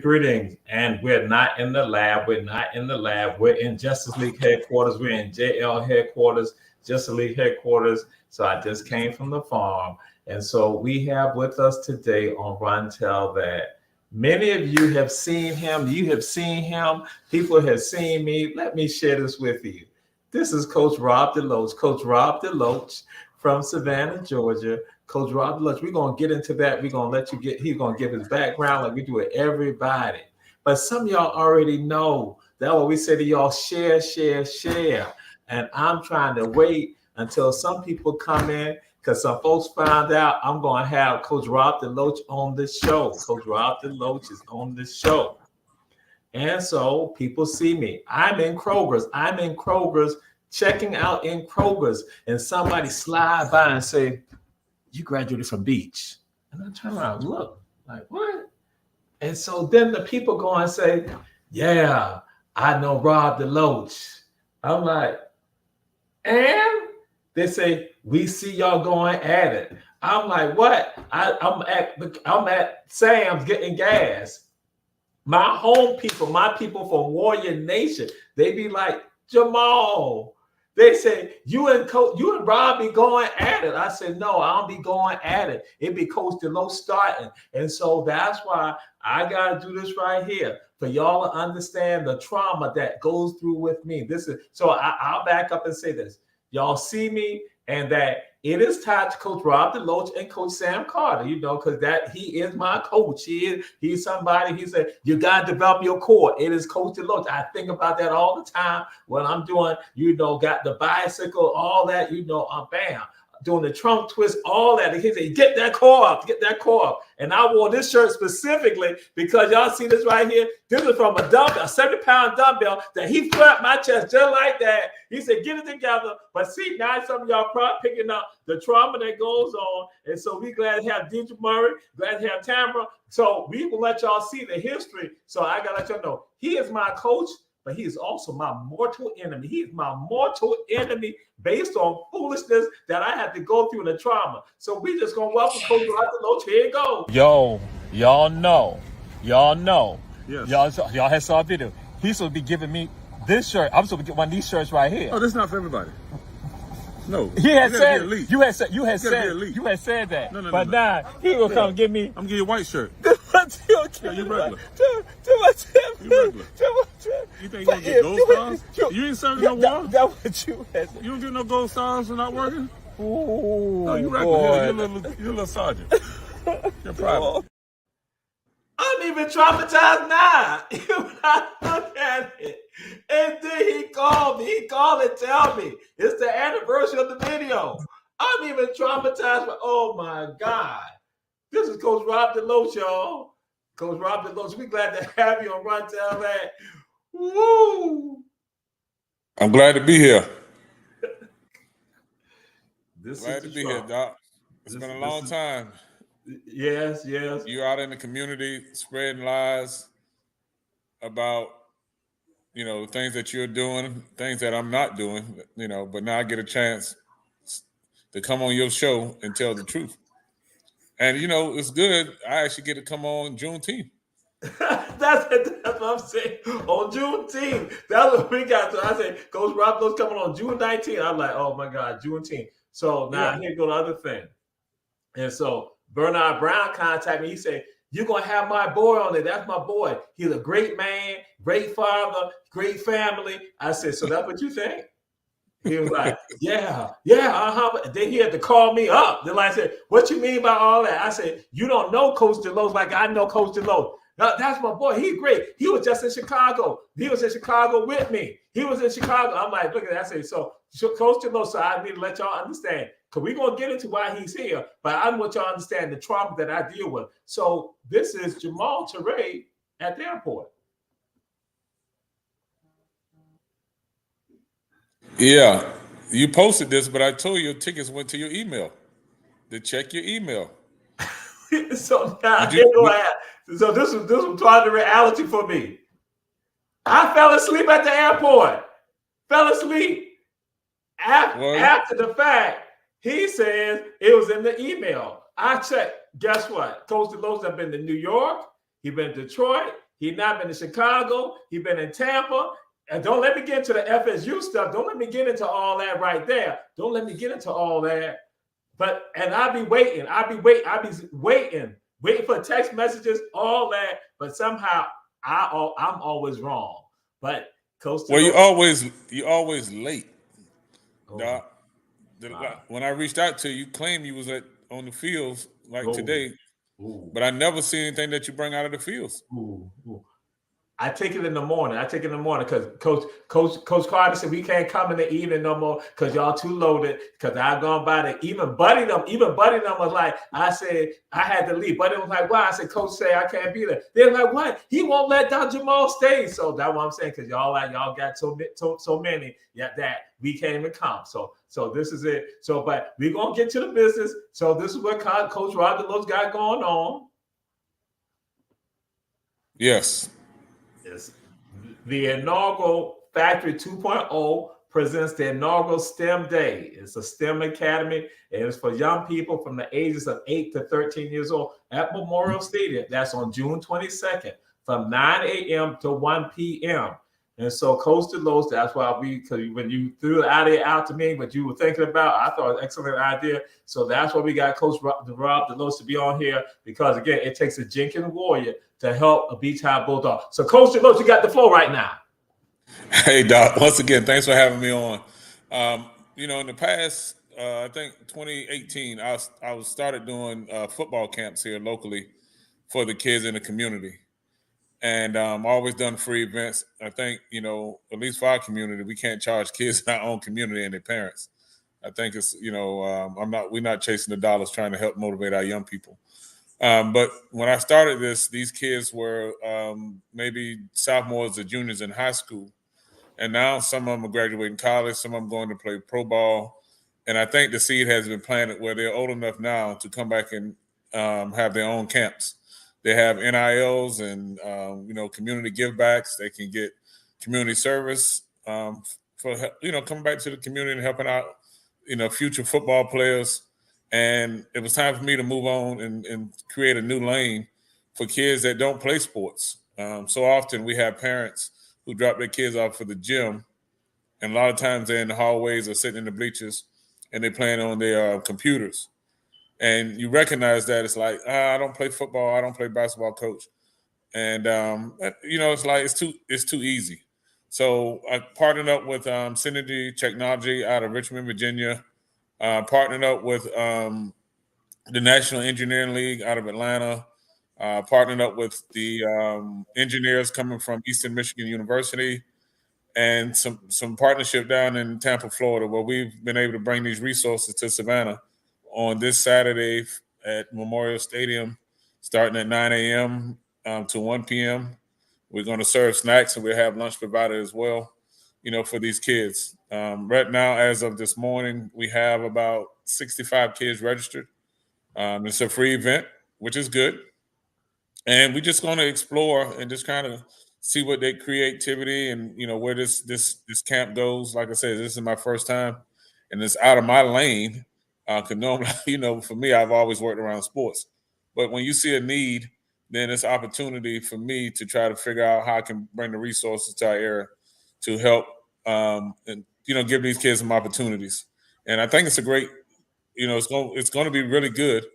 Greetings. And we're not in the lab. We're in Justice League headquarters. We're in JL headquarters, Justice League headquarters. So I just came from the farm. And so we have with us today on Rontel that many of you have seen him. You have seen him. People have seen me. Let me share this with you. This is Coach Rob DeLoach. Coach Rob DeLoach from Savannah, Georgia. Coach Rob DeLoach, we're going to get into that. We're going to let you get, he's going to give his background like we do with everybody. But some of y'all already know that what we say to y'all, share. And I'm trying to wait until some people come in because some folks found out I'm going to have Coach Rob DeLoach on this show. Coach Rob DeLoach is on this show. And so people see me. I'm in Kroger's, checking out in Kroger's, and somebody slide by and say, "You graduated from Beach." And I turn around and look, like, what? And so then the people go and say, "Yeah, I know Rob DeLoach." I'm like, and they say, "We see y'all going at it." I'm like, what? I'm at Sam's getting gas. My people from Warrior Nation, they be like, "Jamal." They say, you and Rob be going at it. I said, no, I don't be going at it. It be Coach DeLoach starting. And so that's why I got to do this right here for y'all to understand the trauma that goes through with me. I'll back up and say this. Y'all see me, and that it is tied to Coach Rob DeLoach and Coach Sam Carter, because that he is my coach. He's somebody, he said, you got to develop your core. It is Coach DeLoach. I think about that all the time when I'm doing, got the bicycle, all that, I'm bam. Doing the trunk twist, all that. He said, get that core up. And I wore this shirt specifically because y'all see this right here. This is from a 70-pound dumbbell that he flapped my chest just like that. He said, get it together. But see, now some of y'all probably picking up the trauma that goes on. And so we glad to have Deidre Murray, glad to have Tamara. So we will let y'all see the history. So I got to let y'all know, he is my coach, but he is also my mortal enemy. He is my mortal enemy based on foolishness that I had to go through in the trauma. So we just gonna welcome Coach Rob DeLoach. Here you go. Yo, y'all know. Yes. Y'all had saw a video. He's supposed to be giving me this shirt. I'm supposed to get one of these shirts right here. Oh, this is not for everybody. No. You had said that. No. But now he will come give me. I'm gonna give you a white shirt. Yeah, you regular. You regular. You think you're gonna get gold stars? You ain't serving no war? That's what you had. You don't get no gold stars for not working? Ooh, no, you regular. Boy. You're a little sergeant. You're private. I'm even traumatized now. When I look at it. And then he called me. He called and tell me it's the anniversary of the video. I'm even traumatized. Oh my God. This is Coach Rob DeLoach, y'all. Coach Rob DeLoach, we glad to have you on Rundown That. Woo! I'm glad to be here. Glad to be here, Doc. It's been a long time. Yes. You're out in the community spreading lies about, the things that you're doing, things that I'm not doing, but now I get a chance to come on your show and tell the truth. And, it's good. I actually get to come on Juneteenth. That's what I'm saying. On Juneteenth. That's what we got. So I say, Coach Rob DeLoach coming on June 19th. I'm like, oh my God, Juneteenth. So now here go the other thing. And so Bernard Brown contacted me. He said, you're going to have my boy on there. That's my boy. He's a great man, great father, great family. I said, so that's what you think? He was like, yeah, Then he had to call me up. Then I said, what you mean by all that? I said, you don't know Coach DeLoach like I know Coach DeLoach. Now, that's my boy. He's great. He was just in Chicago. He was in Chicago with me. He was in Chicago. I'm like, look at that. I say, so Coach DeLoach, so I need to let y'all understand. Because we're going to get into why he's here. But I want y'all to understand the trauma that I deal with. So this is Jamal Teray at the airport. Yeah. You posted this, but I told you your tickets went to your email. To check your email. So now so this was part of the reality for me. I fell asleep at the airport. Fell asleep. After the fact, he says it was in the email. I checked. Guess what? Coach DeLoach have been to New York. He been to Detroit. He not been to Chicago. He been in Tampa. And don't let me get into the FSU stuff. Don't let me get into all that right there. Don't let me get into all that. And I'll be waiting. I'll be waiting for text messages, all that. But somehow I'm always wrong. But Coach DeLoach, you're always late. Doc. When I reached out to you, claimed you was on the fields today, but I never see anything that you bring out of the fields. I take it in the morning. Because Coach Carter said we can't come in the evening no more because y'all too loaded. Because I've gone by the even Buddy them was like, I said I had to leave. Buddy was like, why? I said, Coach say I can't be there. They're like, what? He won't let Dr. Jamal stay. So that's what I'm saying. Because y'all got so many that we can't even come. So this is it. So but we're gonna get to the business. So this is what Coach Rob DeLoach got going on. Yes. The inaugural Factory 2.0 presents the inaugural STEM Day. It's a STEM academy, and it's for young people from the ages of 8 to 13 years old at Memorial Stadium. That's on June 22nd from 9 a.m. to 1 p.m. And so Coach DeLoach, that's why because when you threw the idea out to me, what you were thinking about, I thought it was an excellent idea. So that's why we got Coach Rob DeLoach to be on here, because again, it takes a Jenkins warrior to help a Beach High Bulldog. So Coach DeLoach, you got the floor right now. Hey, Doc, once again, thanks for having me on. In the past, I think 2018, I started doing football camps here locally for the kids in the community. And always done free events. I think, at least for our community, we can't charge kids in our own community and their parents. I think it's, we're not chasing the dollars, trying to help motivate our young people. But when I started these kids were maybe sophomores or juniors in high school. And now some of them are graduating college, some of them going to play pro ball. And I think the seed has been planted where they're old enough now to come back and have their own camps. They have NILs and, community givebacks. They can get community service for, coming back to the community and helping out, future football players. And it was time for me to move on and create a new lane for kids that don't play sports. So often we have parents who drop their kids off for the gym, and a lot of times they're in the hallways or sitting in the bleachers and they're playing on their computers. And you recognize that it's like, I don't play football, I don't play basketball, coach. And, it's like it's too easy. So I partnered up with Synergy Technology out of Richmond, Virginia, partnered up with the National Engineering League out of Atlanta, partnered up with the engineers coming from Eastern Michigan University, and some partnership down in Tampa, Florida, where we've been able to bring these resources to Savannah on this Saturday at Memorial Stadium, starting at 9 a.m. To 1 p.m. We're going to serve snacks, and we'll have lunch provided as well, for these kids. Right now, as of this morning, we have about 65 kids registered. It's a free event, which is good. And we're just going to explore and just kind of see what their creativity and where this camp goes. Like I said, this is my first time, and it's out of my lane. Because normally, for me, I've always worked around sports. But when you see a need, then it's opportunity for me to try to figure out how I can bring the resources to our area to help and give these kids some opportunities. And I think it's a great, it's going to be really good.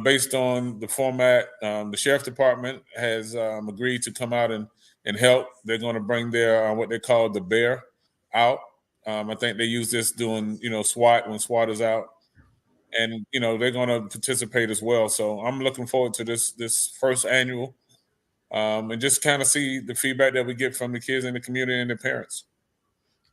Based on the format, the sheriff department has agreed to come out and help. They're going to bring their what they call the bear out. I think they use this doing SWAT when SWAT is out, and they're going to participate as well. So I'm looking forward to this first annual, and just kind of see the feedback that we get from the kids in the community and their parents.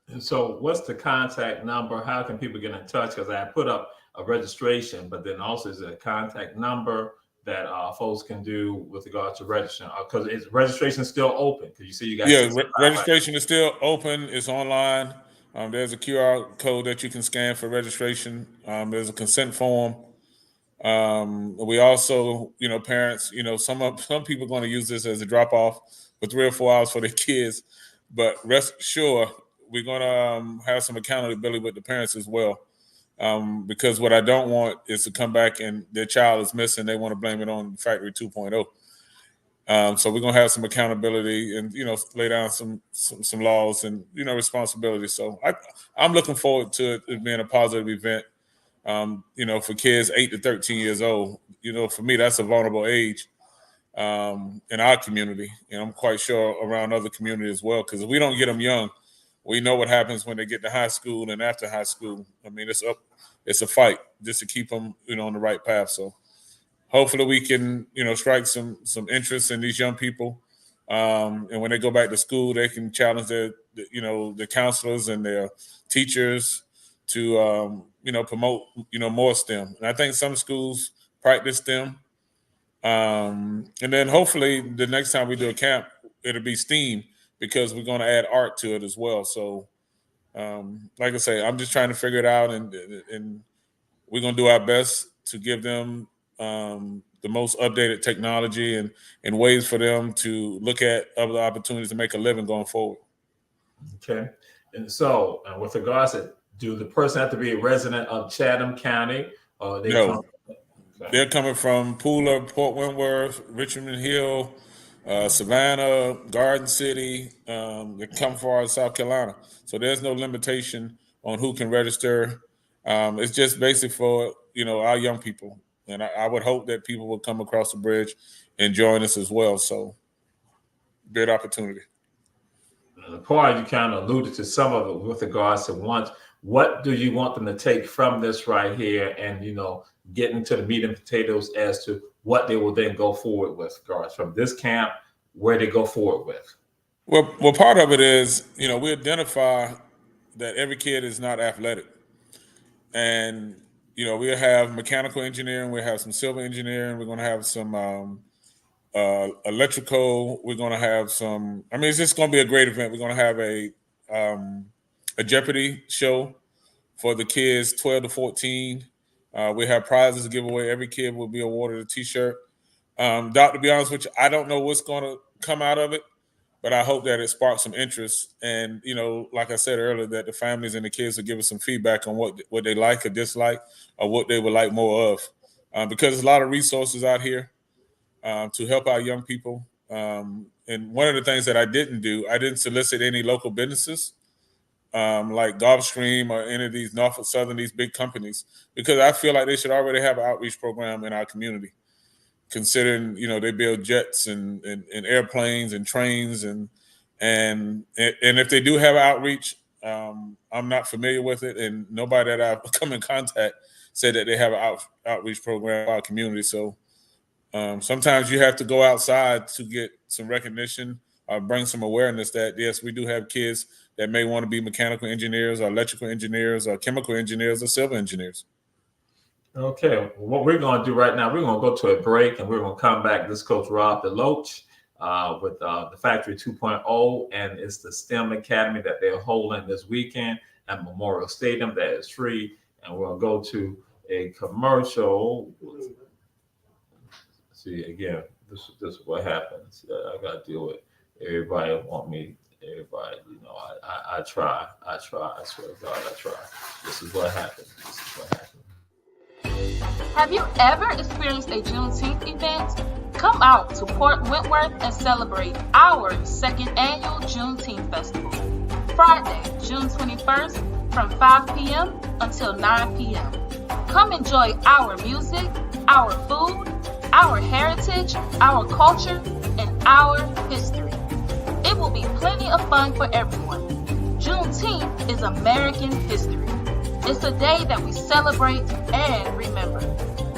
And so, what's the contact number? How can people get in touch? Because I put up a registration, but then also is a contact number that folks can do with regard to registering. Because registration is still open. Because you see, you guys. Registration is still open. It's online. There's a QR code that you can scan for registration. There's a consent form. We also, parents, some people are going to use this as a drop off for 3 or 4 hours for their kids, but rest assured, we're going to have some accountability with the parents as well. Because what I don't want is to come back and their child is missing. They want to blame it on Factory 2.0. So we're going to have some accountability and, lay down some laws and, responsibilities. So I'm looking forward to it being a positive event, for kids 8 to 13 years old. For me, that's a vulnerable age in our community. And I'm quite sure around other communities as well, because if we don't get them young, we know what happens when they get to high school and after high school. I mean, it's a fight just to keep them, on the right path. So hopefully we can, strike some interest in these young people. And when they go back to school, they can challenge the counselors and their teachers to, promote, more STEM. And I think some schools practice STEM. And then hopefully the next time we do a camp, it'll be STEAM, because we're going to add art to it as well. So, like I say, I'm just trying to figure it out, and we're going to do our best to give them the most updated technology and ways for them to look at other opportunities to make a living going forward. Okay. And so, with regards to, do the person have to be a resident of Chatham County, or they No. They're coming from Pooler, Port Wentworth, Richmond Hill, Savannah, Garden City. They come from South Carolina. So there's no limitation on who can register. It's just basic for, our young people. And I would hope that people will come across the bridge and join us as well. So good opportunity. Paul, you kind of alluded to some of it with regards to what do you want them to take from this right here, and get into the meat and potatoes as to what they will then go forward with regards from this camp, where they go forward with. Well, part of it is, we identify that every kid is not athletic, and we'll have mechanical engineering, we'll have some civil engineering, we're going to have some electrical, we're going to have some. I mean, it's just going to be a great event. We're going to have a Jeopardy show for the kids 12 to 14. We have prizes to give away. Every kid will be awarded a T-shirt. Doc, to be honest with you, I don't know what's going to come out of it, but I hope that it sparks some interest. And, like I said earlier, that the families and the kids will give us some feedback on what they like or dislike, or what they would like more of. Because there's a lot of resources out here to help our young people. And one of the things that I didn't solicit any local businesses like Gulfstream or any of these Norfolk Southern, these big companies, because I feel like they should already have an outreach program in our community, considering, they build jets and airplanes and trains and if they do have outreach, I'm not familiar with it, and nobody that I've come in contact said that they have an outreach program for our community. So sometimes you have to go outside to get some recognition or bring some awareness that, yes, we do have kids that may want to be mechanical engineers or electrical engineers or chemical engineers or civil engineers. Okay, what we're going to do right now, we're going to go to a break and we're going to come back. This is Coach Rob DeLoach with the Factory 2.0, and it's the STEM Academy that they're holding this weekend at Memorial Stadium that is free. And we'll go to a commercial. See, again, this is what happens. I got to deal with everybody want me. Everybody, I try. I swear to God, I try. This is what happens. Have you ever experienced a Juneteenth event? Come out to Port Wentworth and celebrate our second annual Juneteenth Festival. Friday, June 21st from 5 p.m. until 9 p.m. Come enjoy our music, our food, our heritage, our culture, and our history. It will be plenty of fun for everyone. Juneteenth is American history. It's a day that we celebrate and remember.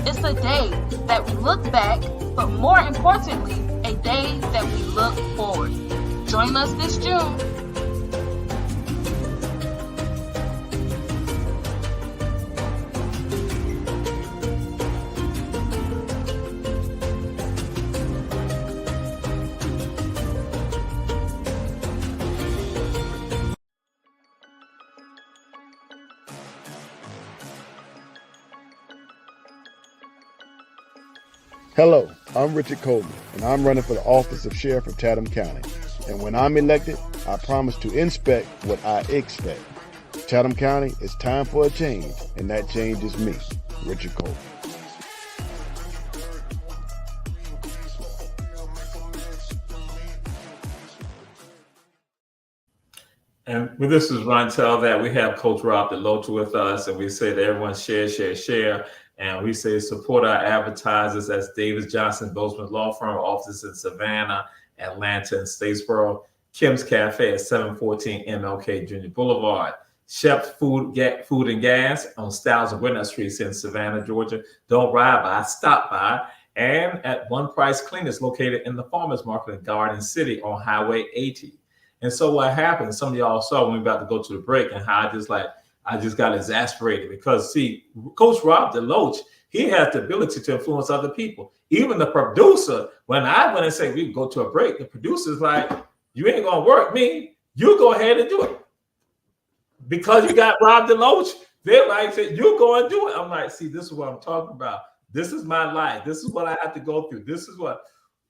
It's a day that we look back, but more importantly, a day that we look forward. Join us this June. Hello, I'm Richard Coleman, and I'm running for the office of Sheriff of Chatham County. And when I'm elected, I promise to inspect what I expect. Chatham County, it's time for a change, and that change is me, Richard Coleman. And this is Rontel that we have Coach Rob DeLoach with us, and we say to everyone share. And we say support our advertisers. That's Davis Johnson Bozeman Law Firm, offices in Savannah, Atlanta, and Statesboro. Kim's Cafe at 714 MLK Jr. Boulevard. Chef's Food and Gas on Styles and Winter Streets in Savannah, Georgia. Don't ride by, stop by. And at One Price Cleaners located in the Farmers Market in Garden City on Highway 80. And so what happened, some of y'all saw when we were about to go to the break and how I just got exasperated because, see, Coach Rob DeLoach, he has the ability to influence other people. Even the producer, when I went and say we go to a break, the producer's like, you ain't going to work me. You go ahead and do it. Because you got Rob DeLoach, they're like, you go and do it. I'm like, see, this is what I'm talking about. This is my life. This is what I have to go through. This is what,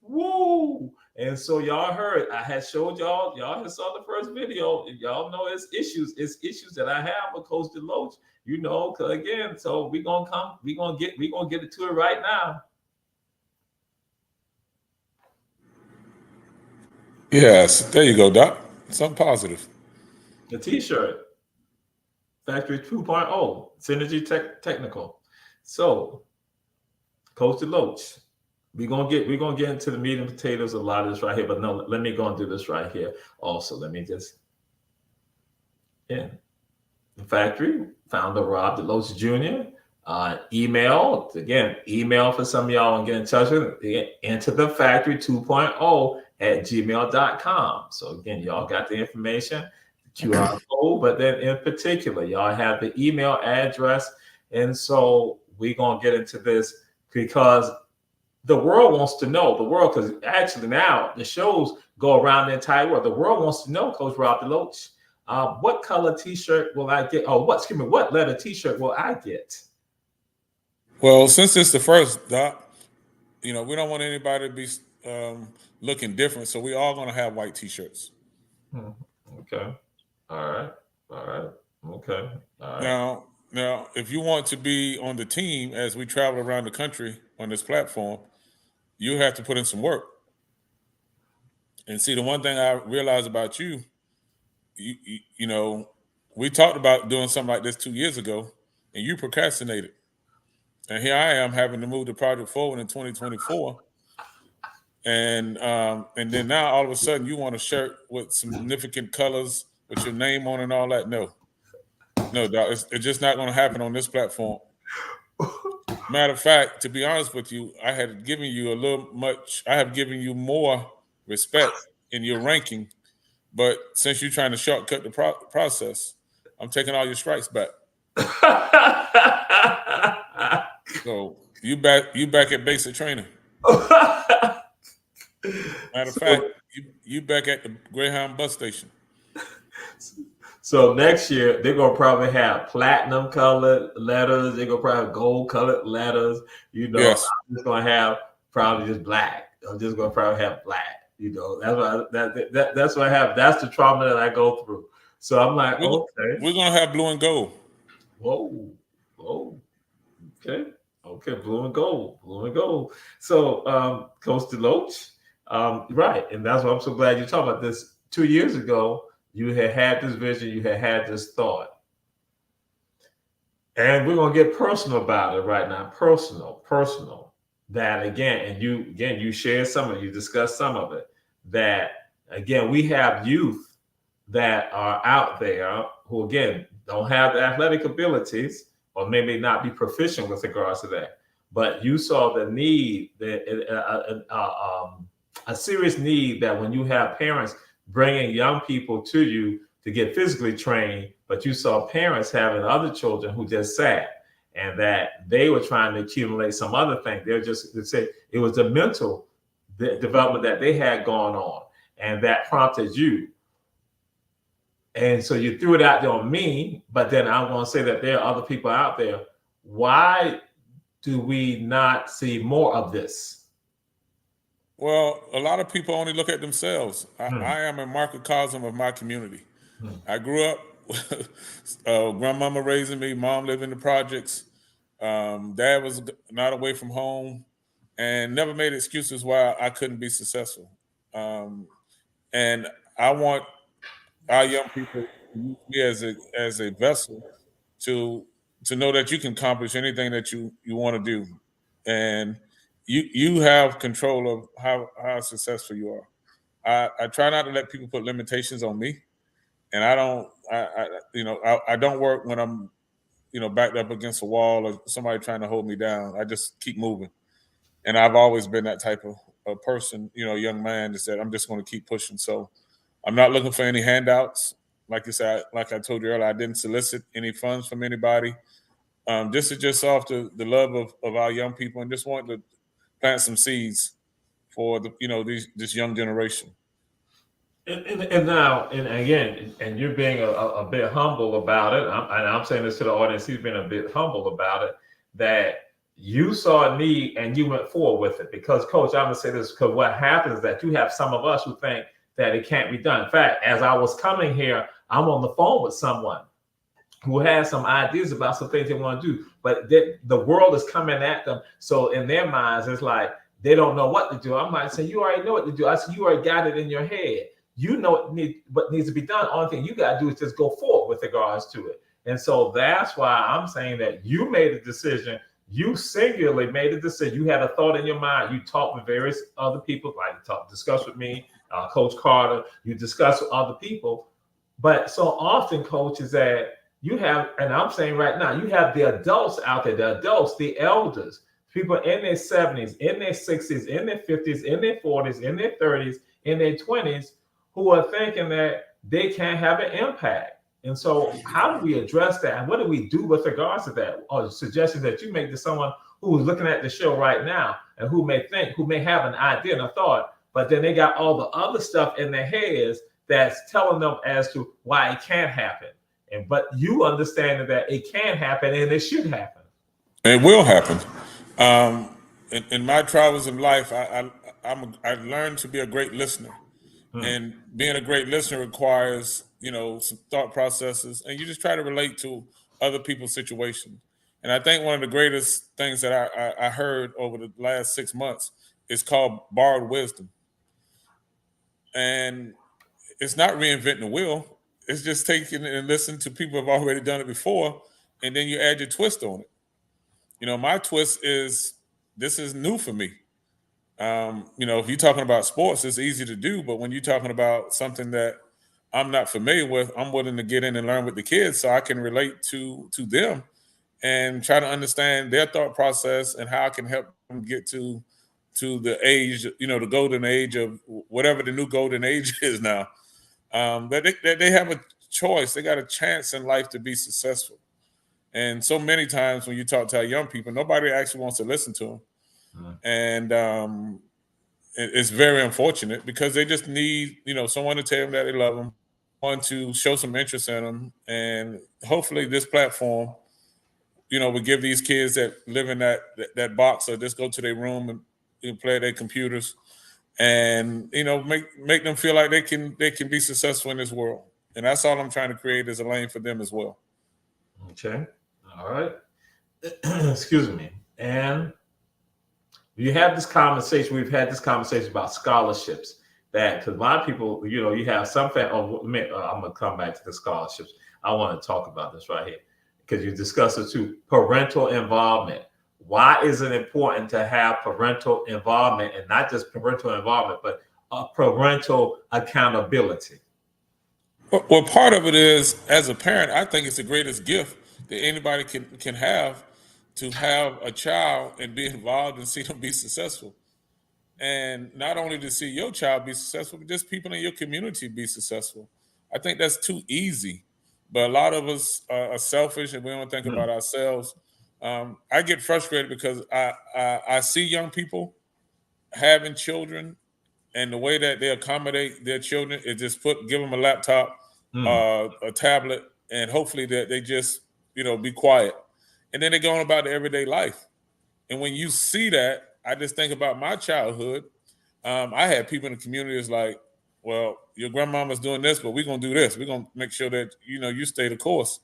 woo. And so y'all heard, I had showed y'all had saw the first video. Y'all know it's issues that I have with Coach DeLoach, again. So we're gonna get it to it right now. Yes, there you go, Doc. Something positive. The t-shirt. Factory 2.0, Synergy Technical. So, Coach DeLoach. We're gonna get into the meat and potatoes of a lot of this right here, but no, let me go and do this right here. Also, let me just the factory founder Rob DeLoach Jr. Email for some of y'all and get in touch with it. Enter the factory 2.0 at gmail.com. So again, y'all got the information, QR code, but then in particular, y'all have the email address, and so we're gonna get into this because the world wants to know, because actually now the shows go around the entire world. The world wants to know, Coach Rob DeLoach, what color t-shirt will I get? What letter t-shirt will I get? Well, since it's the first, Doc, we don't want anybody to be looking different, so we all going to have white t-shirts. Okay. All right. Okay. All right. Now, if you want to be on the team as we travel around the country on this platform, you have to put in some work. And see, the one thing I realized about you, we talked about doing something like this 2 years ago, and you procrastinated. And here I am having to move the project forward in 2024. And then now all of a sudden you want a shirt with significant colors with your name on and all that. No, Doc, it's just not going to happen on this platform. Matter of fact, to be honest with you, I have given you more respect in your ranking, but since you're trying to shortcut the process, I'm taking all your strikes back. So you back at basic training. Matter of fact, you back at the Greyhound bus station. So next year they're gonna probably have platinum colored letters. They're gonna probably have gold colored letters. Yes. I'm just gonna have probably just black. I'm just gonna probably have black. That's what I have. That's the trauma that I go through. So I'm like, okay, we're gonna have blue and gold. Whoa, okay, blue and gold. So, Coach DeLoach, right, and that's why I'm so glad you talked about this. 2 years ago, you had this vision, you had this thought, and we're gonna get personal about it right now. Personal. That again, and you shared some of it, you discussed some of it. That again, we have youth that are out there who again don't have the athletic abilities or maybe not be proficient with regards to that. But you saw the need, a serious need that when you have parents bringing young people to you to get physically trained, but you saw parents having other children who just sat and that they were trying to accumulate some other thing. They're just to say it was the mental development that they had going on, and that prompted you. And so you threw it out there on me, but then I'm going to say that there are other people out there. Why do we not see more of this? Well, a lot of people only look at themselves. I am a microcosm of my community. I grew up, grandmama raising me, mom lived in the projects. Dad was not away from home and never made excuses why I couldn't be successful. And I want our young people to use me as a vessel to know that you can accomplish anything that you want to do, and you have control of how successful you are. I try not to let people put limitations on me, and I don't work when I'm backed up against a wall or somebody trying to hold me down. I just keep moving, and I've always been that type of person, young man that said I'm just going to keep pushing. So I'm not looking for any handouts. Like you said, like I told you earlier, I didn't solicit any funds from anybody. This is just off the love of our young people and just wanting to plant some seeds for this young generation. And now, and again, and you're being a bit humble about it. And I'm saying this to the audience. He's been a bit humble about it. That you saw a need and you went forward with it. Because, Coach, I'm gonna say this because what happens is that you have some of us who think that it can't be done. In fact, as I was coming here, I'm on the phone with someone who has some ideas about some things they want to do, but the world is coming at them. So in their minds, it's like they don't know what to do. I'm like, saying, you already know what to do. I said, you already got it in your head. You know what needs to be done. Only thing you got to do is just go forward with regards to it. And so that's why I'm saying that you made a decision. You singularly made a decision. You had a thought in your mind. You talked with various other people, like discuss with me, Coach Carter. You discuss with other people. But so often, Coach, is that you have, and I'm saying right now, you have the adults out there, the adults, the elders, people in their 70s, in their 60s, in their 50s, in their 40s, in their 30s, in their 20s, who are thinking that they can't have an impact. And so how do we address that? And what do we do with regards to that? Or suggestions that you make to someone who is looking at the show right now and who may have an idea and a thought, but then they got all the other stuff in their heads that's telling them as to why it can't happen. But you understand that it can happen and it should happen. It will happen. In my travels in life, I learned to be a great listener. And being a great listener requires, some thought processes, and you just try to relate to other people's situation. And I think one of the greatest things that I heard over the last 6 months is called borrowed wisdom. And it's not reinventing the wheel. It's just taking and listening to people who have already done it before, and then you add your twist on it. My twist is this is new for me. If you're talking about sports, it's easy to do, but when you're talking about something that I'm not familiar with, I'm willing to get in and learn with the kids so I can relate to them and try to understand their thought process and how I can help them get to the age, the golden age of whatever the new golden age is now. That they have a choice. They got a chance in life to be successful. And so many times when you talk to our young people, nobody actually wants to listen to them. And it's very unfortunate because they just need, someone to tell them that they love them, one to show some interest in them. And hopefully this platform, will give these kids that live in that box or just go to their room and play their computers and, make them feel like they can be successful in this world. And that's all I'm trying to create is a lane for them as well. Okay. All right. Excuse me. And you have this conversation. We've had this conversation about scholarships. Because a lot of people, you have some I'm going to come back to the scholarships. I want to talk about this right here because you discussed it too. Parental involvement. Why is it important to have parental involvement, and not just parental involvement, but parental accountability? Well, part of it is, as a parent, I think it's the greatest gift that anybody can have, to have a child and be involved and see them be successful. And not only to see your child be successful, but just people in your community be successful. I think that's too easy. But a lot of us are selfish and we don't think about ourselves. I get frustrated because I see young people having children, and the way that they accommodate their children is just give them a laptop, a tablet, and hopefully that they just, be quiet. And then they go on about their everyday life. And when you see that, I just think about my childhood. I had people in the community that's like, well, your grandmama's doing this, but we're going to do this. We're going to make sure that, you stay the course.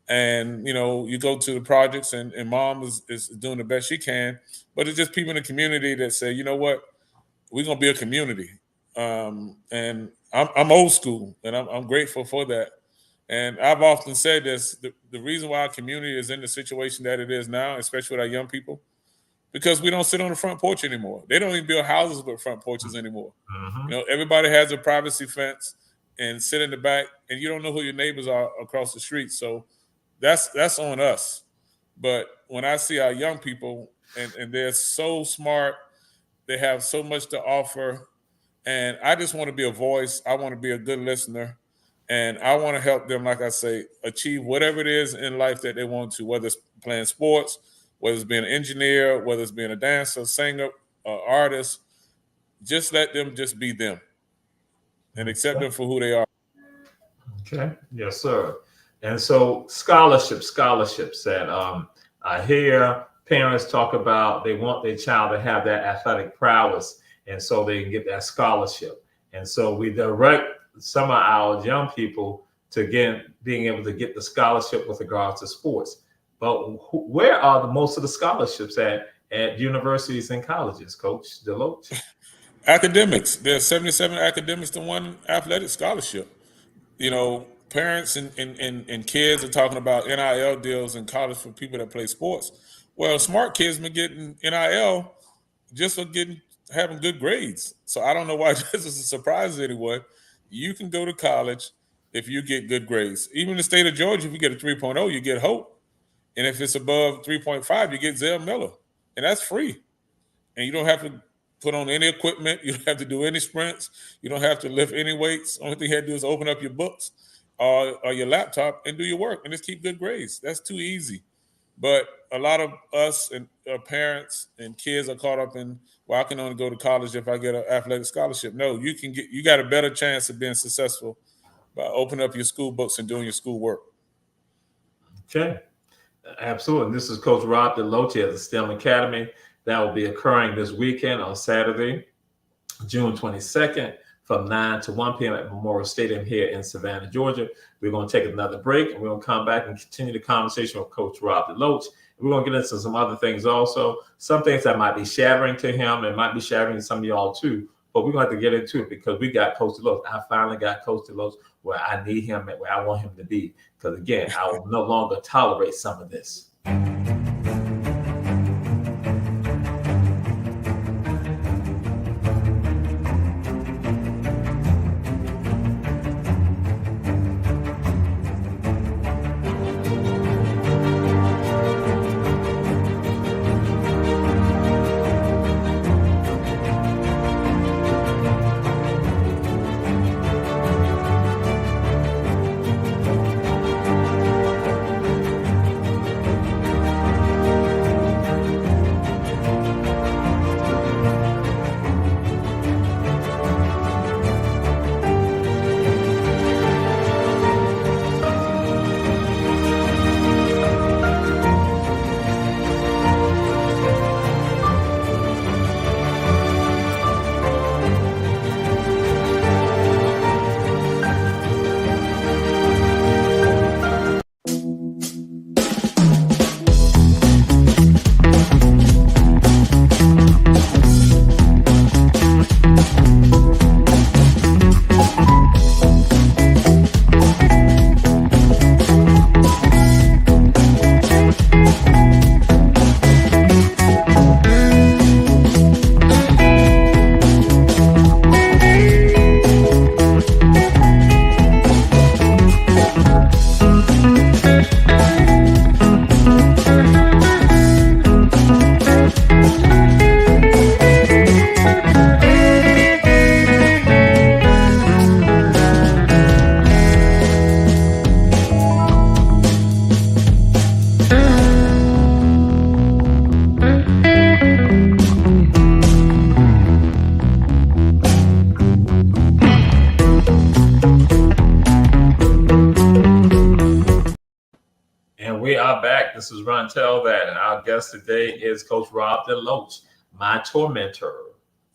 And, you go to the projects and mom is doing the best she can. But it's just people in the community that say, you know what, we're going to be a community. And I'm old school, and I'm grateful for that. And I've often said this, the reason why our community is in the situation that it is now, especially with our young people, because we don't sit on the front porch anymore. They don't even build houses with front porches anymore. Everybody has a privacy fence and sit in the back, and you don't know who your neighbors are across the street. So that's on us. But when I see our young people, and they're so smart, they have so much to offer, and I just want to be a voice. I want to be a good listener, and I want to help them, like I say, achieve whatever it is in life that they want to, whether it's playing sports, whether it's being an engineer, whether it's being a dancer, singer, artist. Just let them just be them and accept them for who they are. Okay. Yes, sir. And so scholarships that I hear parents talk about, they want their child to have that athletic prowess, and so they can get that scholarship. And so we direct some of our young people to being able to get the scholarship with regards to sports. But where are most of the scholarships at universities and colleges, Coach DeLoach? Academics. There's 77 academics to one athletic scholarship. Parents and kids are talking about NIL deals in college for people that play sports. Well, smart kids been getting NIL just for having good grades. So I don't know why this is a surprise to anyone. You can go to college if you get good grades. Even in the state of Georgia, if you get a 3.0, you get Hope. And if it's above 3.5, you get Zell Miller. And that's free. And you don't have to put on any equipment. You don't have to do any sprints. You don't have to lift any weights. Only thing you have to do is open up your books or your laptop and do your work and just keep good grades. That's too easy. But a lot of us and parents and kids are caught up in, well, I can only go to college if I get an athletic scholarship. No, you got a better chance of being successful by opening up your school books and doing your school work. Okay. Absolutely. This is Coach Rob DeLoach at the STEM Academy. That will be occurring this weekend on Saturday, June 22nd, from 9 to 1 p.m. at Memorial Stadium here in Savannah, Georgia. We're going to take another break, and we're going to come back and continue the conversation with Coach Rob DeLoach. We're going to get into some other things also, some things that might be shattering to him and might be shattering to some of y'all too. But we're going to have to get into it because we got Coach DeLoach. I finally got Coach DeLoach where I need him and where I want him to be. Because again, I will no longer tolerate some of this. This is Run Tell That, and our guest today is Coach Rob DeLoach, my tormentor.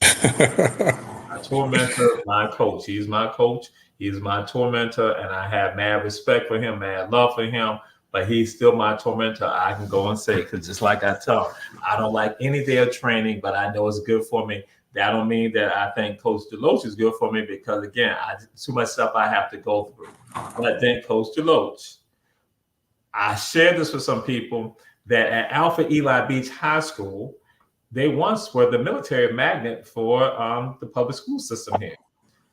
My tormentor, my coach. He's my coach. He's my tormentor, and I have mad respect for him, mad love for him. But he's still my tormentor. I can go and say, because just like I tell him, I don't like any day of training, but I know it's good for me. That don't mean that I think Coach DeLoach is good for me, because again, too much stuff I have to go through. But then Coach DeLoach, I shared this with some people that at Alpha Eli Beach High School, they once were the military magnet for the public school system here.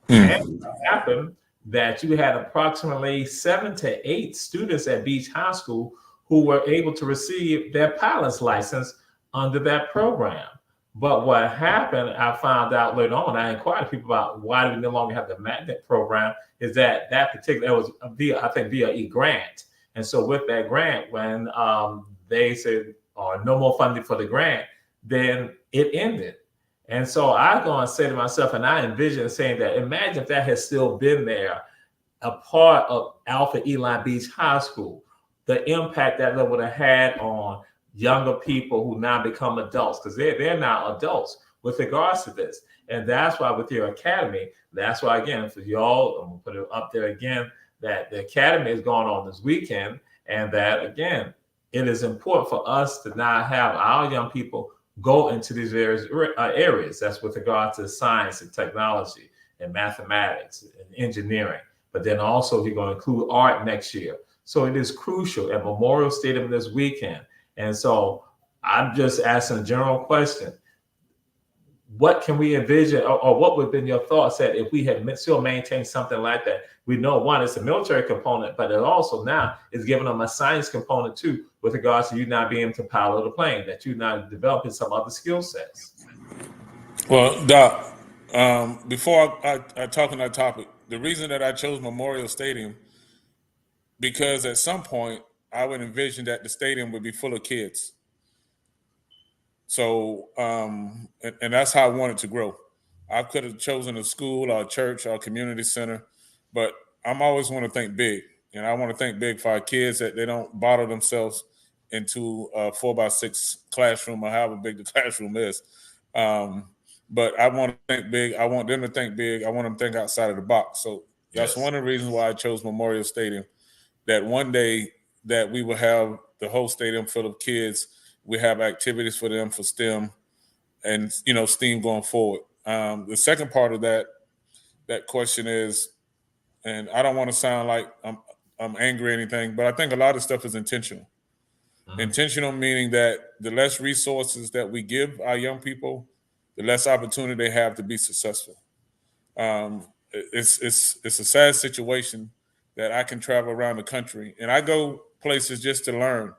And it happened that you had approximately 7 to 8 students at Beach High School who were able to receive their pilot's license under that program. But what happened, I found out later on, I inquired people about why do we no longer have the magnet program, is that particular, it was via a grant. And so with that grant, when they said, no more funding for the grant, then it ended. And so I go and say to myself, and I envision saying that, imagine if that had still been there, a part of Alpha Eli Beach High School, the impact that would have had on younger people who now become adults, because they're now adults with regards to this. And that's why with your academy, that's why, again, for y'all, I'm going to put it up there again, that the academy is going on this weekend, and that, again, it is important for us to not have our young people go into these various areas. That's with regard to science and technology and mathematics and engineering. But then also you're going to include art next year. So it is crucial at Memorial Stadium this weekend. And so I'm just asking a general question. What can we envision, or what would have been your thoughts that if we had still maintained something like that? We know, one, it's a military component, but it also now is giving them a science component too, with regards to you not being able to pilot a plane, that you're not developing some other skill sets. Well, Doc, before I talk on that topic, the reason that I chose Memorial Stadium, because at some point I would envision that the stadium would be full of kids. So, and that's how I wanted to grow. I could have chosen a school or a church or a community center, but I'm always want to think big. And I want to think big for our kids, that they don't bottle themselves into a 4x6 classroom or however big the classroom is. But I want to think big. I want them to think big. I want them to think outside of the box. So that's one of the reasons why I chose Memorial Stadium, that one day that we will have the whole stadium full of kids. We have activities for them for STEM and, STEAM going forward. The second part of that question is, and I don't want to sound like I'm angry or anything, but I think a lot of stuff is intentional. Intentional meaning that the less resources that we give our young people, the less opportunity they have to be successful. It's a sad situation that I can travel around the country, and I go places just to learn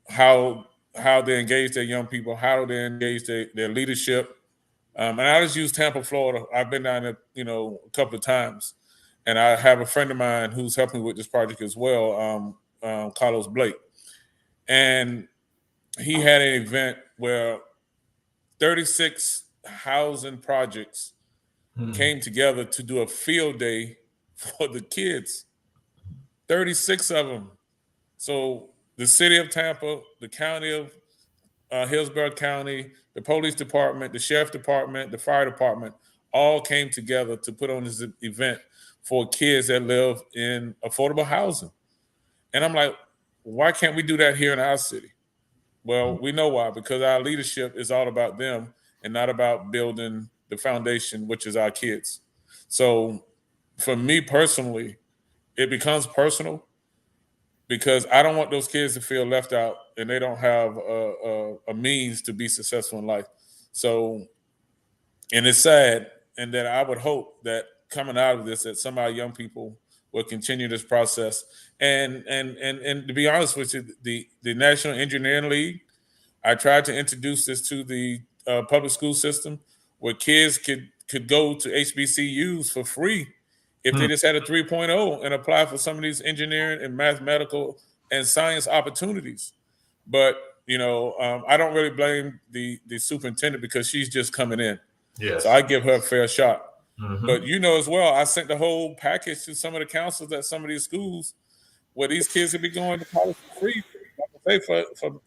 how they engage their young people, how they engage their leadership. And I just use Tampa, Florida. I've been down there, a couple of times, and I have a friend of mine who's helping me with this project as well, Carlos Blake. And he had an event where 36 housing projects came together to do a field day for the kids. 36 of them. So the city of Tampa, the county of Hillsborough County, the police department, the sheriff department, the fire department, all came together to put on this event for kids that live in affordable housing. And I'm like, why can't we do that here in our city? Well, we know why, because our leadership is all about them and not about building the foundation, which is our kids. So for me personally, it becomes personal, because I don't want those kids to feel left out and they don't have a means to be successful in life. So, and it's sad, and that I would hope that coming out of this, that some of our young people will continue this process. And to be honest with you, the National Engineering League, I tried to introduce this to the public school system, where kids could go to HBCUs for free if they just had a 3.0 and apply for some of these engineering and mathematical and science opportunities. But, I don't really blame the superintendent, because she's just coming in. Yes. So I give her a fair shot. But as well, I sent the whole package to some of the counselors at some of these schools where these kids will be going to college for free, like I say,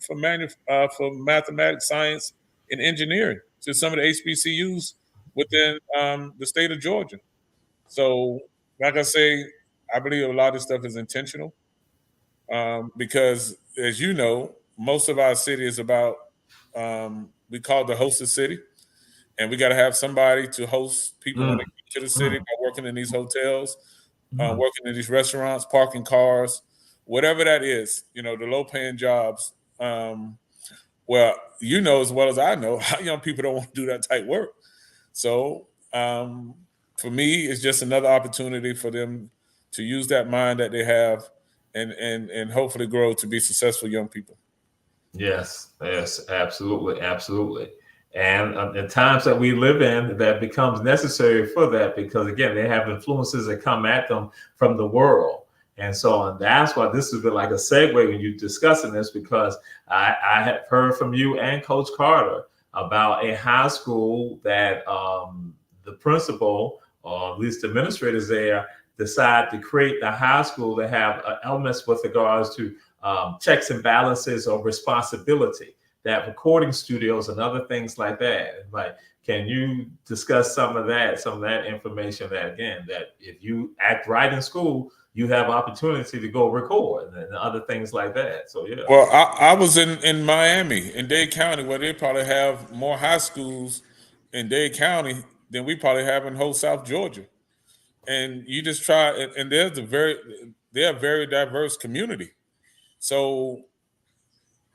for mathematics, science, and engineering to some of the HBCUs within the state of Georgia. So, like I say, I believe a lot of this stuff is intentional because, as you know, most of our city is about we call it the hosted city, and we got to have somebody to host people when they come to the city by working in these hotels, working in these restaurants, parking cars, whatever that is. You know, the low-paying jobs. Well, you know as well as I know, how young people don't want to do that type work. So for me, it's just another opportunity for them to use that mind that they have and hopefully grow to be successful young people. Yes, absolutely, absolutely. And the times that we live in, that becomes necessary for that because, again, they have influences that come at them from the world. And so and that's why this has been like a segue when you're discussing this, because I have heard from you and Coach Carter about a high school that the principal, or at least the administrators there, decide to create the high school to have elements with regards to checks and balances or responsibility, that recording studios and other things like that. Like, can you discuss some of that information that, again, that if you act right in school, you have opportunity to go record and other things like that. So, yeah. Well, I was in Miami, in Dade County, where they probably have more high schools in Dade County than we probably have in whole South Georgia. And you just try, and they're a very diverse community. So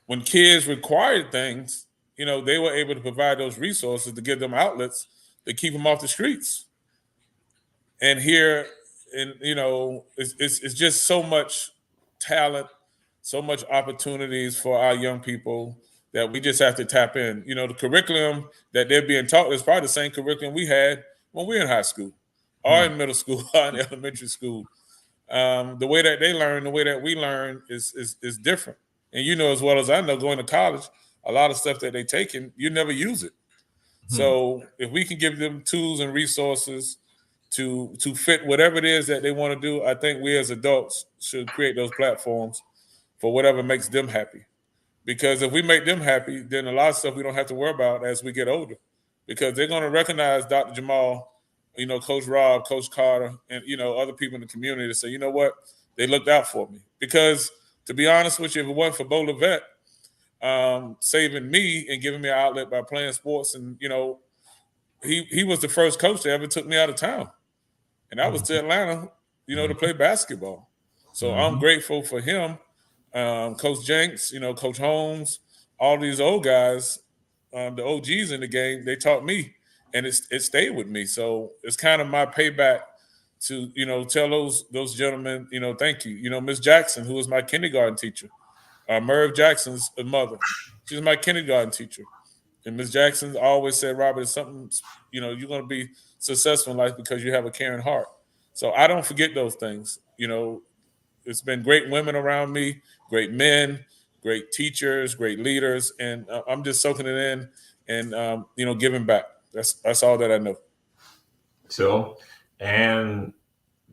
when kids required things, you know, they were able to provide those resources to give them outlets to keep them off the streets. And here, and you know, it's just so much talent, so much opportunities for our young people that we just have to tap in. You know, the curriculum that they're being taught is probably the same curriculum we had when we were in high school, or in middle school, or in elementary school. The way that they learn, the way that we learn is different. And you know as well as I know, going to college, a lot of stuff that they taking, you never use it. So if we can give them tools and resources to fit whatever it is that they want to do, I think we as adults should create those platforms for whatever makes them happy. Because if we make them happy, then a lot of stuff we don't have to worry about as we get older. Because they're going to recognize Dr. Jamal, you know, Coach Rob, Coach Carter, and, you know, other people in the community to say, you know what, they looked out for me. Because to be honest with you, if it wasn't for Bo Levette saving me and giving me an outlet by playing sports, and, you know, he was the first coach that ever took me out of town. And I was to Atlanta, you know, to play basketball. So I'm grateful for him, Coach Jenks, you know, Coach Holmes, all these old guys, the OGs in the game, they taught me, and it stayed with me. So it's kind of my payback to, you know, tell those gentlemen, you know, thank you. You know, Miss Jackson, who was my kindergarten teacher, Merv Jackson's mother, she's my kindergarten teacher. And Miss Jackson always said, Robert, it's something, you know, you're going to be successful in life because you have a caring heart. So I don't forget those things. You know, it's been great women around me, great men, great teachers, great leaders. And I'm just soaking it in and, you know, giving back. That's all that I know. So, and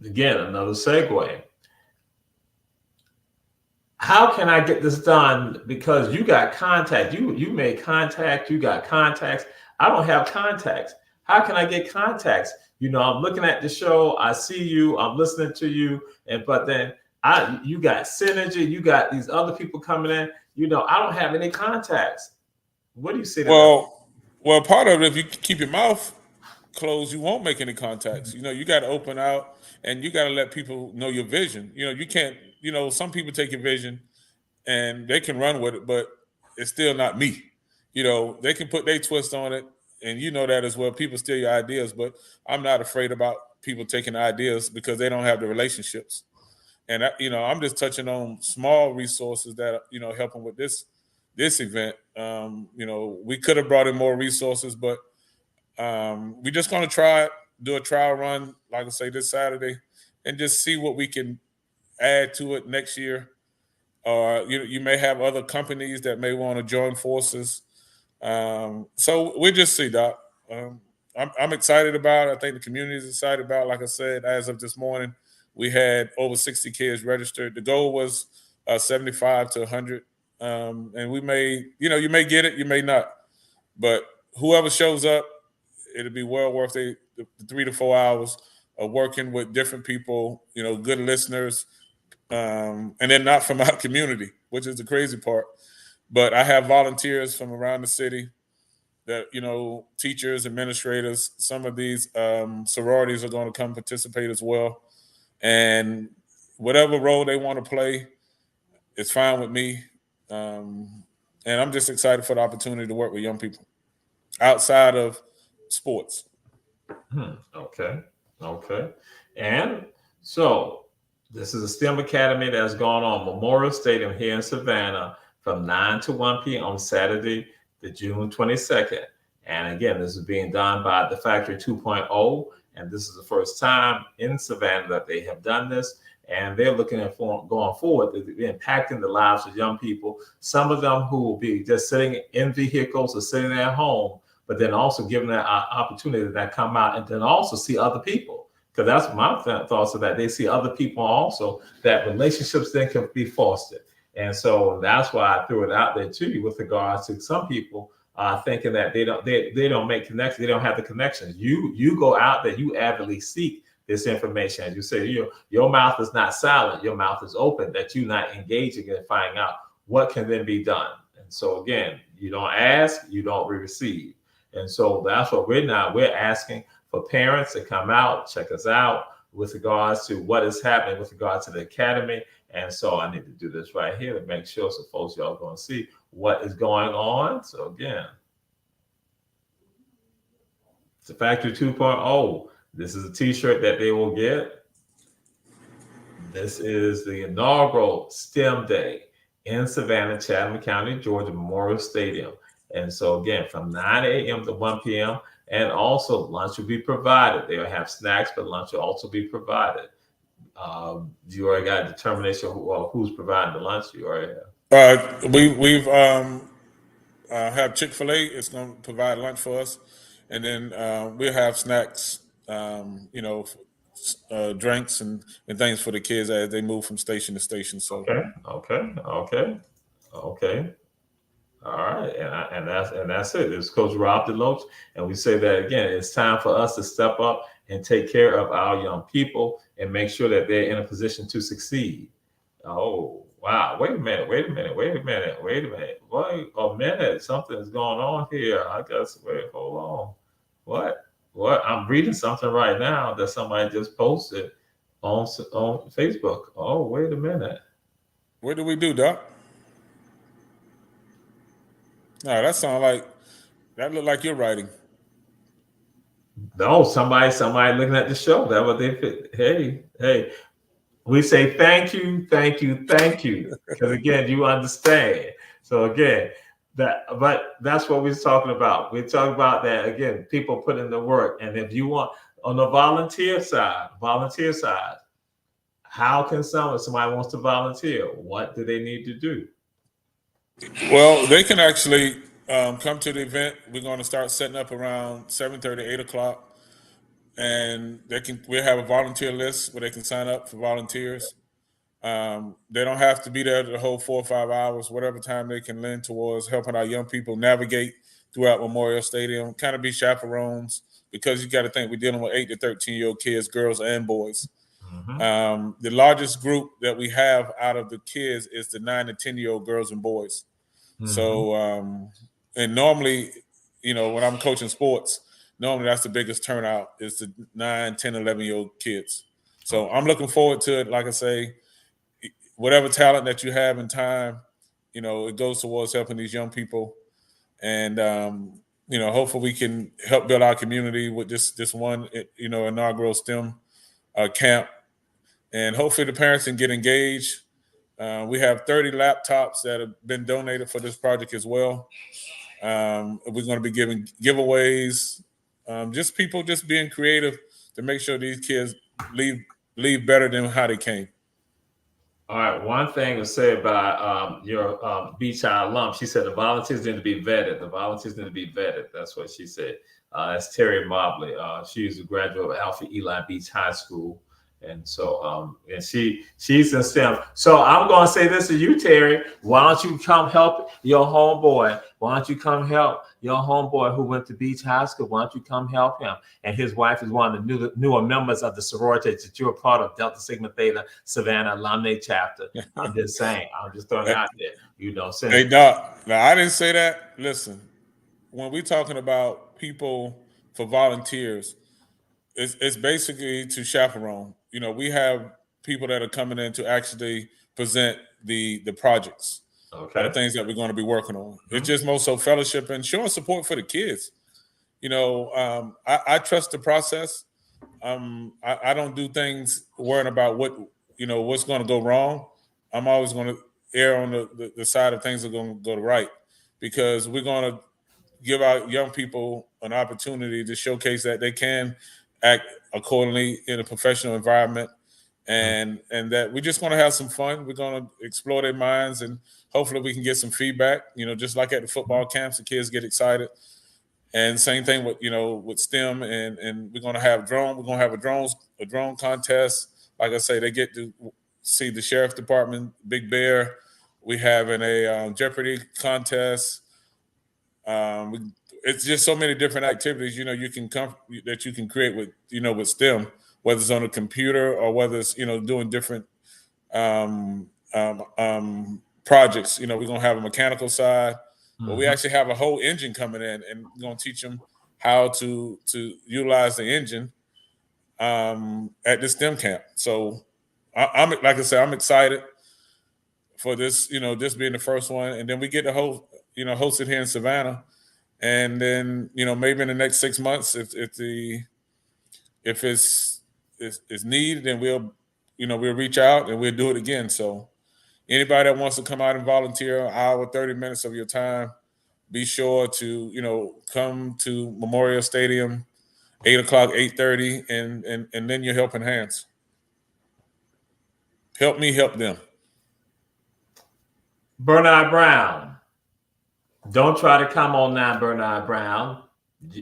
again, another segue. How can I get this done? Because you got contact. You made contact. You got contacts. I don't have contacts. How can I get contacts? You know, I'm looking at the show. I see you. I'm listening to you. But then you got Synergy. You got these other people coming in. You know, I don't have any contacts. What do you say to that? Well, part of it, if you keep your mouth closed, you won't make any contacts. You know, you got to open out and you got to let people know your vision. You know, you can't, you know, some people take your vision and they can run with it, but it's still not me. You know, they can put their twist on it, and you know that as well. People steal your ideas, but I'm not afraid about people taking ideas because they don't have the relationships. And, you know, I'm just touching on small resources that, you know, helping with this event. You know, we could have brought in more resources, but we're just going to do a trial run, like I say, this Saturday, and just see what we can add to it next year. Or you may have other companies that may want to join forces. So we'll just see, Doc. I'm excited about it. I think the community is excited about it. Like I said, as of this morning, We had over 60 kids registered. The goal was 75 to 100. And we may, you may get it, you may not. But whoever shows up, it'll be well worth the 3 to 4 hours of working with different people, good listeners, and they're not from our community, which is the crazy part. But I have volunteers from around the city that, teachers, administrators, some of these sororities are going to come participate as well. And whatever role they want to play, it's fine with me. And I'm just excited for the opportunity to work with young people outside of sports. Okay. And so this is a STEM Academy that's going on Memorial Stadium here in Savannah from 9 to 1 p.m. on Saturday, the June 22nd. And again, this is being done by the Factory 2.0. And this is the first time in Savannah that they have done this. And they're looking at going forward, impacting the lives of young people. Some of them who will be just sitting in vehicles or sitting at home, but then also giving that opportunity that come out and then also see other people. Because that's my thoughts of that. They see other people also, that relationships then can be fostered. And so that's why I threw it out there to you with regards to some people thinking that they don't make connections, they don't have the connections. You go out there, you avidly seek this information. As you say, your mouth is not silent, your mouth is open, that you're not engaging in finding out what can then be done. And so again, you don't ask, you don't receive. And so that's what we're asking for parents to come out, check us out with regards to what is happening with regards to the academy. And so I need to do this right here to make sure so folks, y'all going to see what is going on. So again, it's the Factory 2.0. This is a t-shirt that they will get. This is the inaugural STEM Day in Savannah, Chatham County, Georgia, Memorial Stadium. And so again, from 9 a.m. to 1 p.m. And also lunch will be provided. They'll have snacks, but lunch will also be provided. You already got a determination who's providing the lunch? You already have. We've have Chick-fil-A. It's going to provide lunch for us. And then we'll have snacks, drinks and things for the kids as they move from station to station. So Okay. All right, and that's it. It's Coach Rob DeLoach, and we say that again. It's time for us to step up and take care of our young people and make sure that they're in a position to succeed. Oh wow! Wait a minute! Wait a minute! Something's going on here. I guess. Wait, hold on. What? I'm reading something right now that somebody just posted on Facebook. Oh, wait a minute. What do we do, Doc? No, that look like you're writing. No, somebody looking at the show. That what they fit. Hey. We say thank you. Because again, you understand. So again, but that's what we're talking about. We're talking about that again, people put in the work. And if you want on the volunteer side, how can somebody wants to volunteer? What do they need to do? Well, they can actually come to the event. We're going to start setting up around 7:30, 8 o'clock. And we'll have a volunteer list where they can sign up for volunteers. They don't have to be there the whole 4 or 5 hours, whatever time they can lend towards helping our young people navigate throughout Memorial Stadium, kind of be chaperones, because you got to think we're dealing with 8 to 13-year-old kids, girls and boys. Mm-hmm. The largest group that we have out of the kids is the 9 to 10-year-old girls and boys. Mm-hmm. So, and normally, when I'm coaching sports, normally that's the biggest turnout is the 9, 10, 11-year-old kids. So I'm looking forward to it. Like I say, whatever talent that you have in time, it goes towards helping these young people. And, hopefully we can help build our community with this one, inaugural STEM camp. And hopefully the parents can get engaged. We have 30 laptops that have been donated for this project as well. We're going to be giving giveaways. Just people just being creative to make sure these kids leave better than how they came. All right. One thing to say about your Beach High alum, she said the volunteers need to be vetted. That's what she said. That's Terry Mobley. She is a graduate of Alpha Eli Beach High School. And so, and she's in STEM. So I'm going to say this to you, Terry. Why don't you come help your homeboy? Why don't you come help your homeboy who went to Beach High School? Why don't you come help him? And his wife is one of the newer members of the sorority that you're a part of, Delta Sigma Theta Savannah Alumni Chapter. I'm just saying. I'm just throwing it out there. You know, since Hey, Doc. Now, I didn't say that. Listen, when we're talking about people for volunteers, it's basically to chaperone. You know, we have people that are coming in to actually present the projects, the things that we're going to be working on. It's just more so fellowship and showing support for the kids. You know, I trust the process. I don't do things worrying about what's going to go wrong. I'm always going to err on the side of things that are going to go right, because we're going to give our young people an opportunity to showcase that they can act accordingly in a professional environment, and that we're just going to have some fun. We're going to explore their minds, and hopefully we can get some feedback. You know, just like at the football camps, the kids get excited. And same thing with STEM, and we're going to have drone. We're going to have a drone contest. Like I say, they get to see the sheriff department, Big Bear. We having a Jeopardy contest. It's just so many different activities, that you can create with STEM, whether it's on a computer or whether it's, doing different projects. We're going to have a mechanical side, but we actually have a whole engine coming in, and we're going to teach them how to utilize the engine at this STEM camp. So I'm like I said, I'm excited for this, this being the first one. And then we get to host it here in Savannah. And then, maybe in the next 6 months, if it's needed, then we'll reach out and we'll do it again. So anybody that wants to come out and volunteer an hour, 30 minutes of your time, be sure to, come to Memorial Stadium, 8 o'clock, 8:30, and lend your helping hands. Help me, help them. Bernard Brown. Don't try to come on now, Bernard Brown.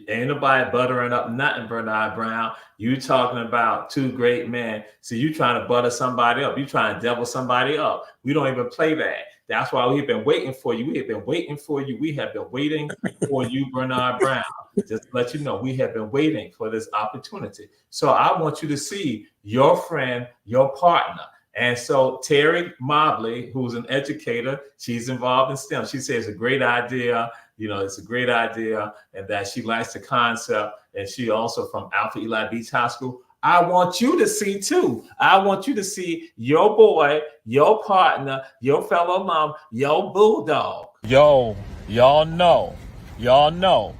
Ain't nobody buttering up nothing, Bernard Brown. You talking about two great men. So you trying to butter somebody up. You trying to devil somebody up. We don't even play that. That's why we've been waiting for you. We have been waiting for you. We have been waiting for you, Bernard Brown. Just to let you know, we have been waiting for this opportunity. So I want you to see your friend, your partner. And so Terry Mobley, who's an educator, she's involved in STEM. She says it's a great idea. It's a great idea, and that she likes the concept. And she also from Alpha Eli Beach High School. I want you to see too. I want you to see your boy, your partner, your fellow mom, your bulldog. Yo, y'all know. Yes.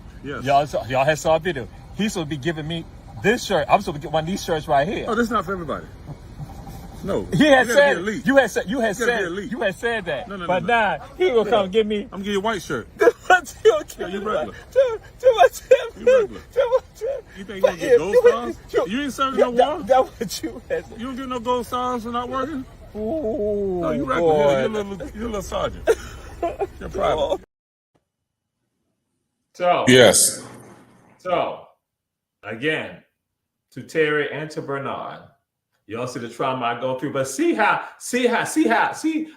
Y'all had saw a video. He's supposed to be giving me this shirt. I'm supposed to get one of these shirts right here. Oh, this is not for everybody. No. You had said that. No. But now he will come give me. I'm gonna give you a white shirt. You regular. You regular. You think you're gonna get gold stars? You ain't serving no water? That's what you had. You don't get no gold stars for not working? Ooh, No, you regular. You're a little sergeant. You're private. Yes. So again, to Terry and to Bernard. Y'all see the trauma I go through, but see how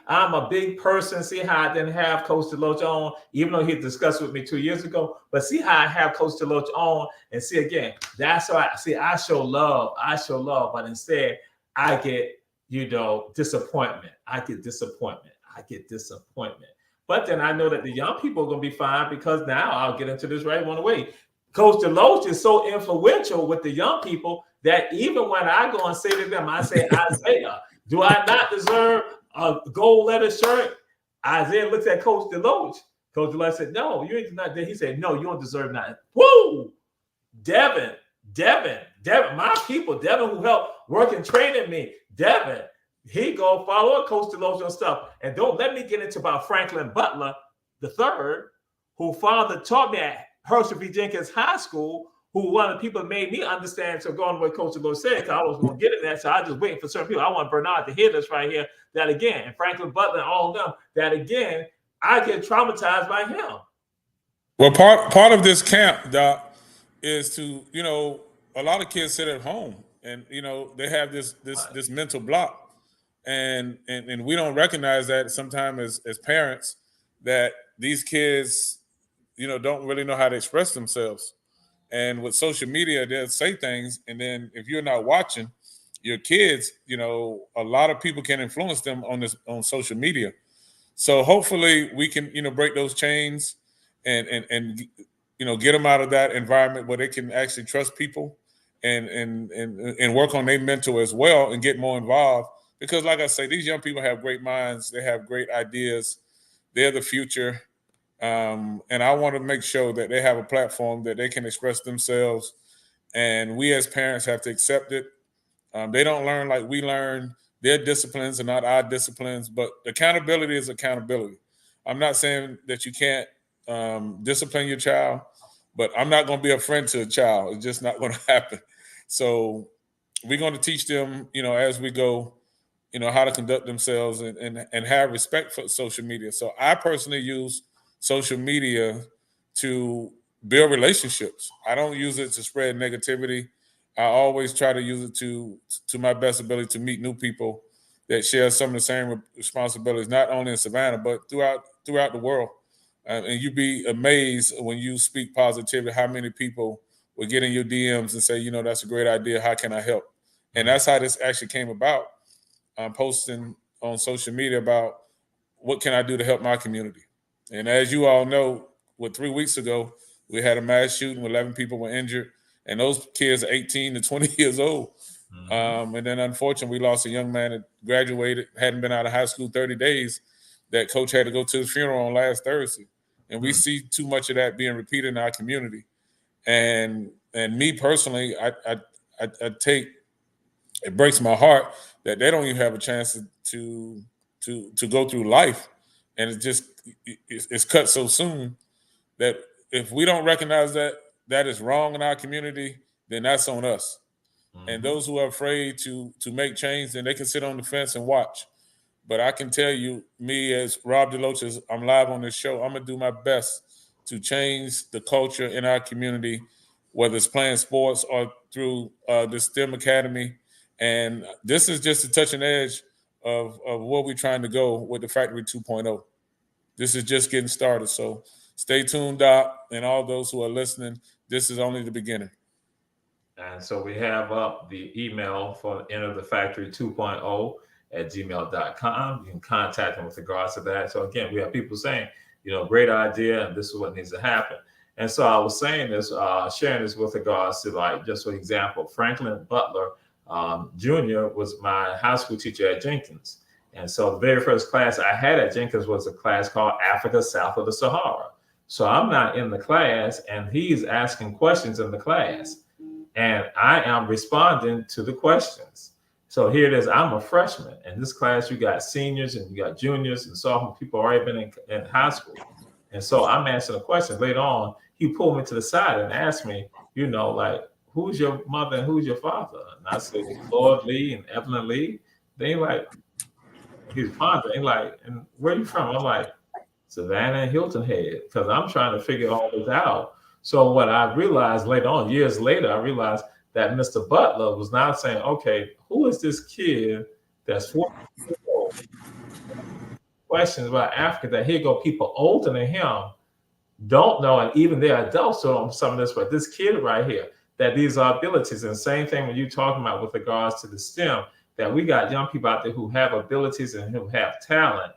I'm a big person. See how I didn't have Coach DeLoach on, even though he discussed with me 2 years ago. But see how I have Coach DeLoach on, and see again, that's why I show love, but instead I get disappointment. I get disappointment. But then I know that the young people are gonna be fine, because now I'll get into this right one way. Coach DeLoach is so influential with the young people that even when I go and say to them, I say, Isaiah, do I not deserve a gold letter shirt? Isaiah looks at Coach DeLoach. Coach DeLoach said, no, you ain't not. He said, no, you don't deserve nothing. Woo! Devin, my people, Devin, who helped work and training me. Devin, he go follow up Coach DeLoach on stuff. And don't let me get into about Franklin Butler III, who father taught me at Herschel V. Jenkins High School, who one of the people made me understand, so going what Coach DeLoach said, because I was going to get in that, so I just waiting for certain people. I want Bernard to hear this right here, that again, and Franklin Butler and all of them, that again, I get traumatized by him. Well, part of this camp, Doc, is to, a lot of kids sit at home and they have this mental block, and we don't recognize that sometimes as parents, that these kids don't really know how to express themselves. And with social media, they'll say things, and then if you're not watching your kids, a lot of people can influence them on social media. So hopefully we can break those chains and get them out of that environment where they can actually trust people and work on their mental as well and get more involved. Because like I say, these young people have great minds, they have great ideas, they're the future. And I want to make sure that they have a platform that they can express themselves, and we as parents have to accept it. They don't learn like we learn. Their disciplines are not our disciplines, but accountability is accountability. I'm not saying that you can't discipline your child, but I'm not going to be a friend to a child. It's just not going to happen. So we're going to teach them, as we go, how to conduct themselves and have respect for social media. So I personally use social media to build relationships. I don't use it to spread negativity. I always try to use it to my best ability to meet new people that share some of the same responsibilities, not only in Savannah, but throughout the world. And you'd be amazed when you speak positivity, how many people will get in your DMs and say, that's a great idea. How can I help? And that's how this actually came about. I'm posting on social media about what can I do to help my community. And as you all know, 3 weeks ago, we had a mass shooting where 11 people were injured. And those kids are 18 to 20 years old. And then unfortunately, we lost a young man that graduated, hadn't been out of high school 30 days, that coach had to go to his funeral on last Thursday. And we see too much of that being repeated in our community. And me personally, I take, it breaks my heart that they don't even have a chance to go through life. And it's cut so soon that if we don't recognize that is wrong in our community, then that's on us. And those who are afraid to make change, then they can sit on the fence and watch. But I can tell you, me as Rob DeLoach, I'm live on this show, I'm going to do my best to change the culture in our community, whether it's playing sports or through the STEM Academy. And this is just a touch and edge of where we're trying to go with the Factory 2.0. This is just getting started. So stay tuned, Doc, and all those who are listening. This is only the beginning. And so we have up the email for Enter the Factory 2.0 at gmail.com. You can contact them with regards to that. So again, we have people saying, great idea, and this is what needs to happen. And so I was saying this, sharing this with regards to, like, just for example, Franklin Butler Jr. was my high school teacher at Jenkins. And so the very first class I had at Jenkins was a class called Africa South of the Sahara. So I'm not in the class, and he's asking questions in the class, and I am responding to the questions. So here it is. I'm a freshman. In this class, you got seniors and you got juniors and sophomore people already been in high school. And so I'm answering the questions. Later on, he pulled me to the side and asked me, like, who's your mother and who's your father? And I said, Lord Lee and Evelyn Lee. They like, his father. And like, and where are you from? I'm like, Savannah and Hilton Head, because I'm trying to figure all this out. So what I realized later on, years later, I realized that Mr. Butler was now saying, okay, who is this kid that's 14 years old? Questions about Africa that here go people older than him don't know, and even they're adults don't know some of this, but this kid right here, that these are abilities. And same thing when you're talking about with regards to the STEM, that we got young people out there who have abilities and who have talent,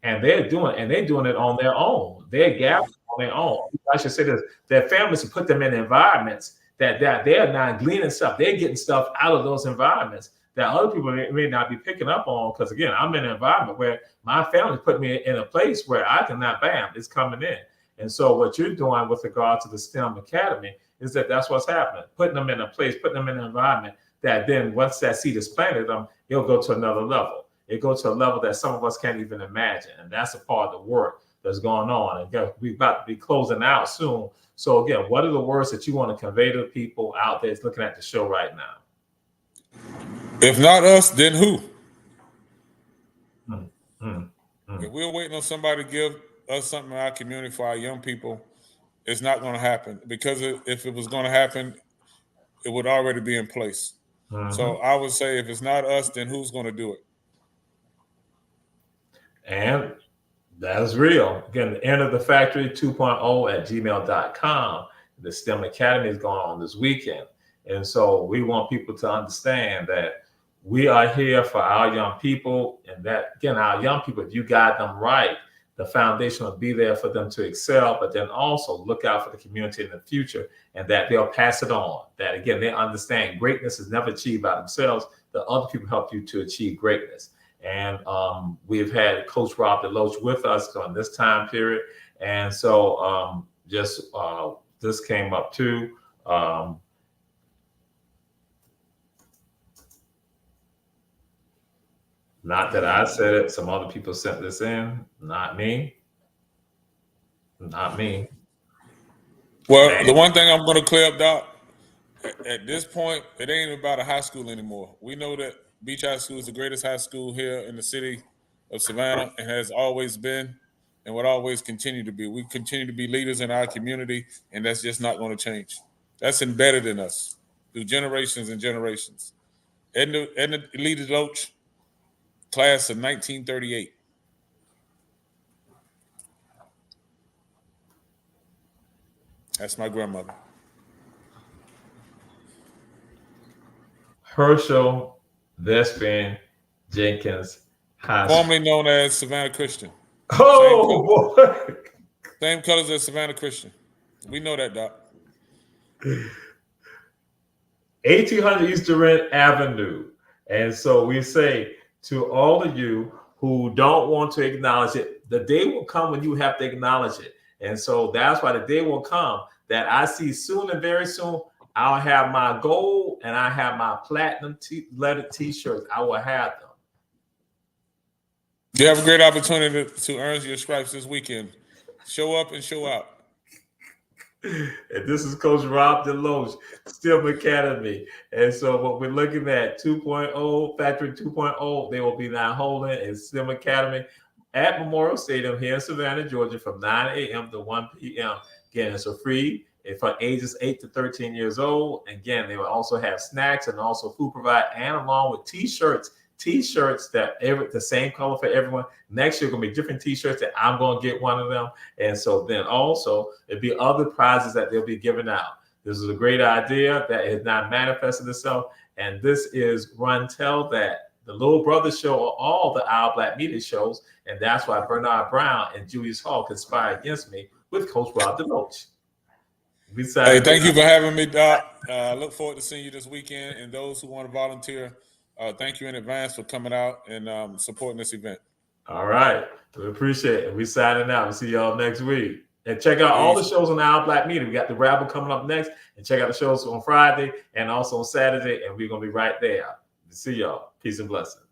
and they're doing it on their own. They're gathering on their own. I should say this, their families put them in environments that they're not gleaning stuff. They're getting stuff out of those environments that other people may not be picking up on. Because again, I'm in an environment where my family put me in a place where I cannot, bam, it's coming in. And so what you're doing with regard to the STEM Academy is that's what's happening, putting them in a place, putting them in an environment that then once that seed is planted, it'll go to another level. It goes to a level that some of us can't even imagine. And that's a part of the work that's going on. And again, we're about to be closing out soon. So again, what are the words that you want to convey to people out there that's looking at the show right now? If not us, then who? If we're waiting on somebody to give us something in our community for our young people, it's not going to happen. Because if it was going to happen, it would already be in place. So I would say if it's not us, then who's going to do it? And that is real. Again, the end of the factory 2.0 at gmail.com. The STEM Academy is going on this weekend. And so we want people to understand that we are here for our young people. And that, again, our young people, if you guide them right, the foundation will be there for them to excel, but then also look out for the community in the future, and that they'll pass it on. That, again, they understand greatness is never achieved by themselves. The other people help you to achieve greatness. And we've had Coach Rob DeLoach with us during this time period. And so this came up too. Not that I said it. Some other people sent this in. Not me. Not me. Well, the one thing I'm going to clear up, Doc, at this point, it ain't about a high school anymore. We know that Beach High School is the greatest high school here in the city of Savannah and has always been and would always continue to be. We continue to be leaders in our community, and that's just not going to change. That's embedded in us through generations and generations. Edna Lee DeLoach, class of 1938. That's my grandmother. Herschel Vespian Jenkins High School. Formerly known as Savannah Christian. Oh, boy. Same colors as Savannah Christian. We know that, Doc. 1800 East Durant Avenue. And so we say to all of you who don't want to acknowledge it, the day will come when you have to acknowledge it. And so that's why the day will come that I see soon and very soon, I'll have my gold and I have my platinum lettered t-shirts. I will have them. You have a great opportunity to earn your stripes this weekend. Show up and show out. And this is Coach Rob DeLoach, STEM Academy. And so what we're looking at, 2.0, Factory 2.0, they will be now holding in STEM Academy at Memorial Stadium here in Savannah, Georgia from 9 a.m. to 1 p.m. Again, it's a free for ages 8 to 13 years old. Again, they will also have snacks and also food provided, and along with t-shirts that the same color for everyone. Next year, going to be different t-shirts that I'm going to get one of them. And so then also there'll be other prizes that they'll be giving out. This is a great idea that has not manifested itself. And this is Run Tell That, the Little Brother show of all the Our Black Media shows. And that's why Bernard Brown and Julius Hall conspired against me with Coach Rob DeLoach. Hey, thank you for having me, Doc. I look forward to seeing you this weekend. And those who want to volunteer, thank you in advance for coming out and supporting this event. All right. We appreciate it. We signing out. We'll see y'all next week. And check out all the shows on Our Black Media. We got the Rabble coming up next. And check out the shows on Friday and also on Saturday. And we're going to be right there. See y'all. Peace and blessings.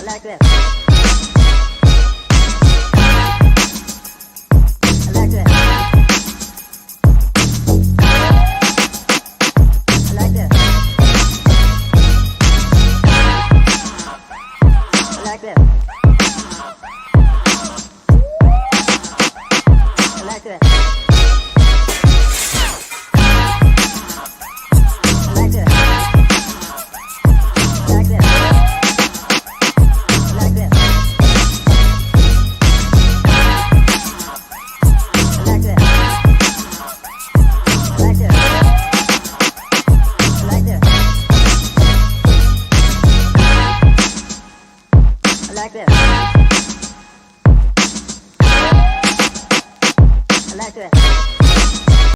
Like that.